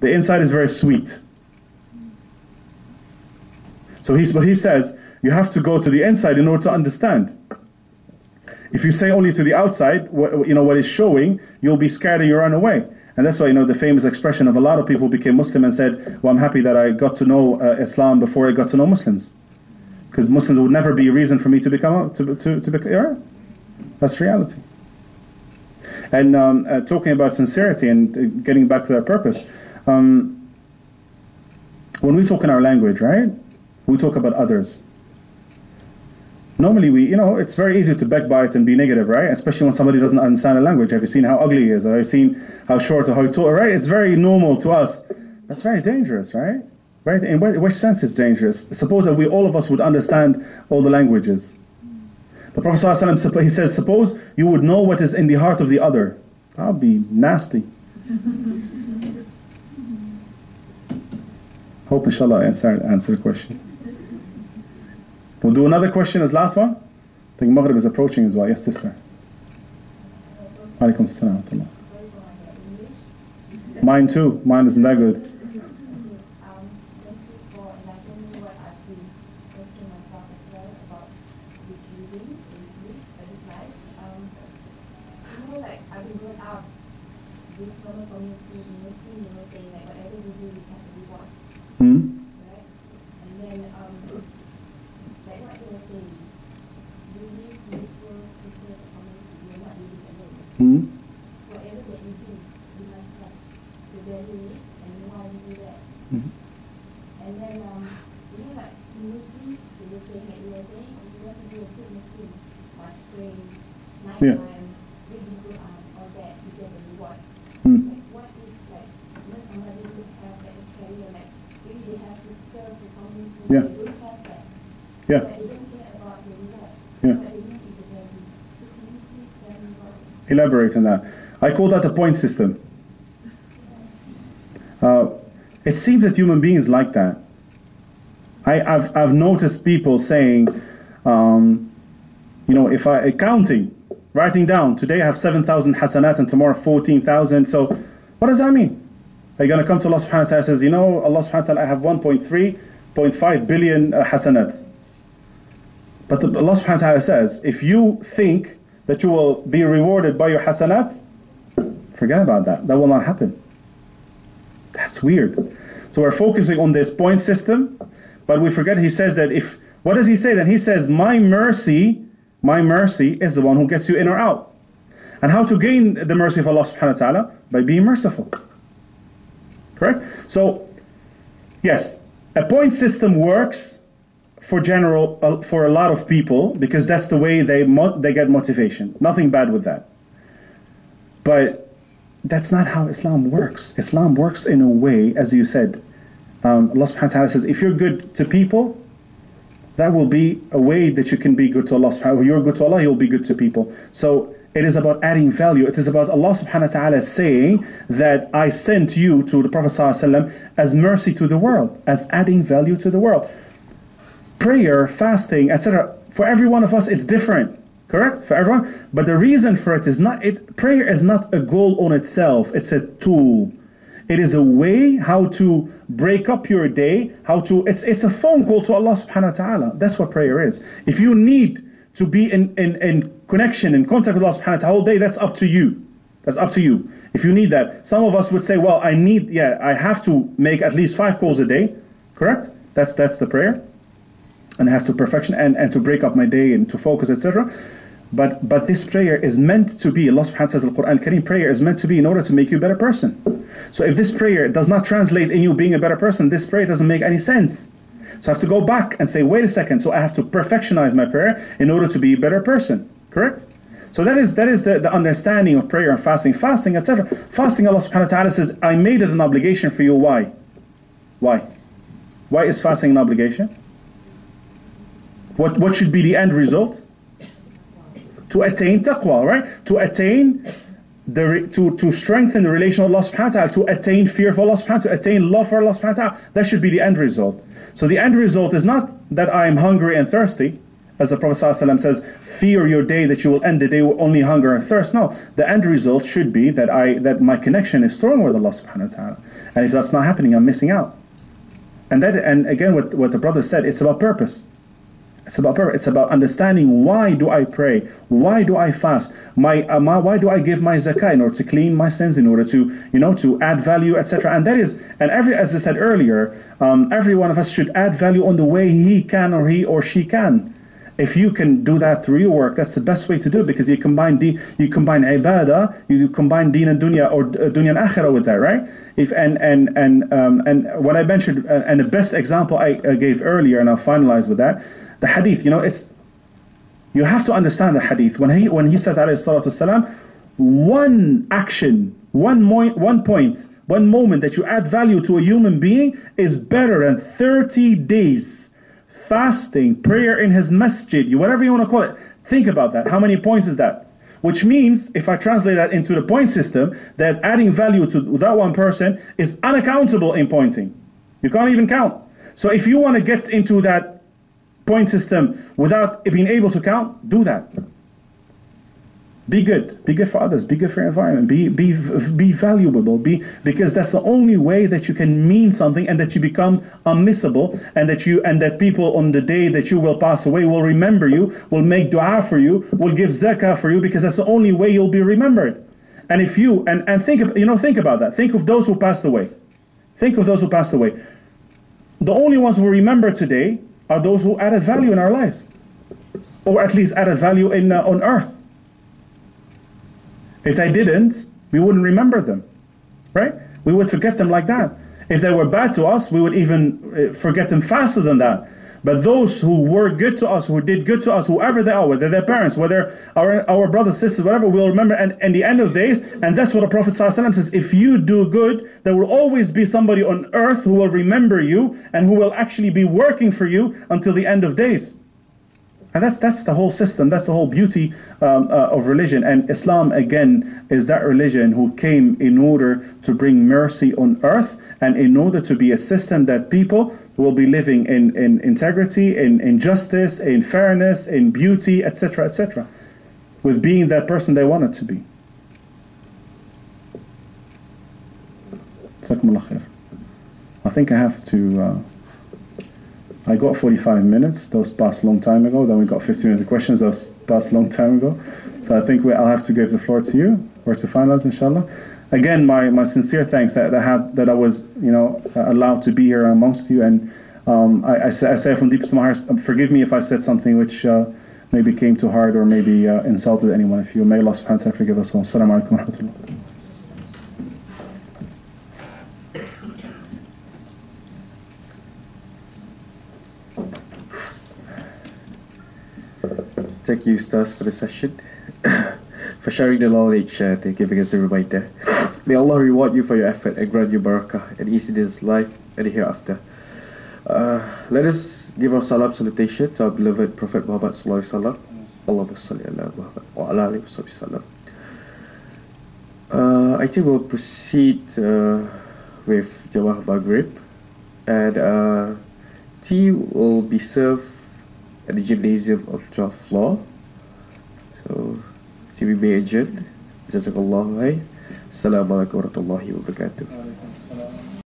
The inside is very sweet. So he says, you have to go to the inside in order to understand. If you say only to the outside, what is showing, you'll be scared and you run away. And that's why, the famous expression of a lot of people who became Muslim and said, well, I'm happy that I got to know Islam before I got to know Muslims. Because Muslims would never be a reason for me to become, that's reality. And talking about sincerity and getting back to that purpose, when we talk in our language, right, we talk about others. Normally it's very easy to backbite and be negative, right? Especially when somebody doesn't understand a language. Have you seen how ugly he is? Have you seen how short or how tall, right? It's very normal to us. That's very dangerous, right? Right? In which sense it's dangerous? Suppose that all of us would understand all the languages. The Prophet ﷺ, he says, suppose you would know what is in the heart of the other. That would be nasty. Hope inshallah answer the question. We'll do another question as last one. I think Maghrib is approaching as well. Yes, sister. Alaikum assalam. Mine too. Mine isn't that good. Whatever that you do, you must have the value in it and you know how to do that. And then, like in Muslim, they were saying that you were saying, if you want to be a good Muslim, must pray nighttime, read the Qur'an, all that to get the reward. Like, what if, somebody would have like a career, like maybe they have to serve the community, they don't have that, but they don't care about the reward. But they need the value. So can you please tell me about it? Elaborate on that. I call that a point system. It seems that human beings like that. I've noticed people saying, if counting, writing down, today I have 7,000 hasanat and tomorrow 14,000. So what does that mean? Are you going to come to Allah subhanahu wa ta'ala and says, Allah subhanahu wa ta'ala, I have 1.5 billion hasanat. But Allah subhanahu wa ta'ala says, if you think that you will be rewarded by your hasanat, forget about that. That will not happen. That's weird. So we're focusing on this point system, but we forget he says that what does he say then? He says, my mercy is the one who gets you in or out. And how to gain the mercy of Allah subhanahu wa ta'ala? By being merciful. Correct? So, yes, a point system works for a lot of people, because that's the way they get motivation. Nothing bad with that. But that's not how Islam works. Islam works in a way, as you said, Allah subhanahu wa ta'ala says, if you're good to people, that will be a way that you can be good to Allah subhanahu wa ta'ala. If you're good to Allah, you'll be good to people. So it is about adding value. It is about Allah subhanahu wa ta'ala saying that I sent you to the Prophet sallallahu alaihi wasallam as mercy to the world, as adding value to the world. Prayer, fasting, etc. For every one of us, it's different. Correct? For everyone. But the reason for it is prayer is not a goal on itself. It's a tool. It is a way how to break up your day, it's a phone call to Allah subhanahu wa ta'ala. That's what prayer is. If you need to be in connection, in contact with Allah subhanahu wa ta'ala all day, that's up to you. That's up to you. If you need that. Some of us would say, well, I have to make at least 5 calls a day. Correct? That's the prayer. And I have to perfection and to break up my day and to focus, etc. But this prayer is meant to be, Allah subhanahu wa ta'ala says in the Qur'an Kareem, prayer is meant to be in order to make you a better person. So if this prayer does not translate in you being a better person, this prayer doesn't make any sense. So I have to go back and say, wait a second, so I have to perfectionize my prayer in order to be a better person. Correct? So that is the understanding of prayer and fasting, etc. Fasting, Allah subhanahu wa ta'ala says, I made it an obligation for you. Why? Why? Why is fasting an obligation? What should be the end result? To attain taqwa, right? To attain to strengthen the relation with Allah subhanahu wa ta'ala, to attain fear of Allah subhanahu wa ta'ala, to attain love for Allah subhanahu wa ta'ala. That should be the end result. So the end result is not that I am hungry and thirsty as the Prophet ﷺ says, fear your day that you will end the day with only hunger and thirst. No, the end result should be that my connection is strong with Allah subhanahu wa ta'ala. And if that's not happening, I'm missing out. And again, what the brother said, it's about purpose. It's about purpose. It's about understanding, why do I pray? Why do I fast? Why do I give my zakah? In order to clean my sins, in order to add value, etc. And as I said earlier, every one of us should add value on the way he or she can. If you can do that through your work, that's the best way to do it, because you combine ibadah, you combine deen and dunya, or dunya and akhirah with that, right? And what I mentioned, and the best example I gave earlier, and I'll finalize with that, the hadith. You have to understand the hadith when he says alayhi salatu wasalam, one action, one moment that you add value to a human being is better than 30 days fasting, prayer in his masjid, whatever you want to call it. Think about that. How many points is that? Which means, if I translate that into the point system, that adding value to that one person is unaccountable in pointing. You can't even count. So if you want to get into that point system without being able to count, do that. Be good. Be good for others. Be good for your environment. Be valuable. Because that's the only way that you can mean something, and that you become unmissable, and that people on the day that you will pass away will remember you, will make dua for you, will give zakah for you, because that's the only way you'll be remembered. And if you think about that. Think of those who passed away. Think of those who passed away. The only ones who remember today are those who added value in our lives, or at least added value on earth. If they didn't, we wouldn't remember them, right? We would forget them like that. If they were bad to us, we would even forget them faster than that. But those who were good to us, who did good to us, whoever they are, whether their parents, whether our brothers, sisters, whatever, we'll remember. And the end of days, and that's what the Prophet ﷺ says, if you do good, there will always be somebody on earth who will remember you, and who will actually be working for you until the end of days. And that's the whole system. That's the whole beauty of religion. And Islam, again, is that religion who came in order to bring mercy on earth, and in order to be a system that people will be living in integrity, in justice, in fairness, in beauty, etc., etc., with being that person they wanted to be. Jazakumullah khair. I think I have to... I got 45 minutes, those passed a long time ago. Then we got 15 minutes of questions, those passed a long time ago. So I think I'll have to give the floor to you, or to finalize, inshallah. Again, my sincere thanks that I was allowed to be here amongst you. And I say from deepest of my heart, forgive me if I said something which maybe came too hard, or maybe insulted anyone of you. May Allah subhanahu wa ta'ala forgive us all. Assalamu alaikum wa rahmatullah. Thank you, Ustadh, for the session, for sharing the knowledge and giving us a reminder. May Allah reward you for your effort and grant you barakah and ease in this life and the hereafter. Let us give our salam salutation to our beloved Prophet Muhammad sallallahu alaihi wasallam. Allahumma salli ala Muhammad wa ala alihi wa sallam. I think we'll proceed with Jama'ah Maghrib, and tea will be served at the gymnasium of 12th floor. So, to be may adjourn. Jazakallahu khair. Assalamu alaikum warahmatullahi wabarakatuh.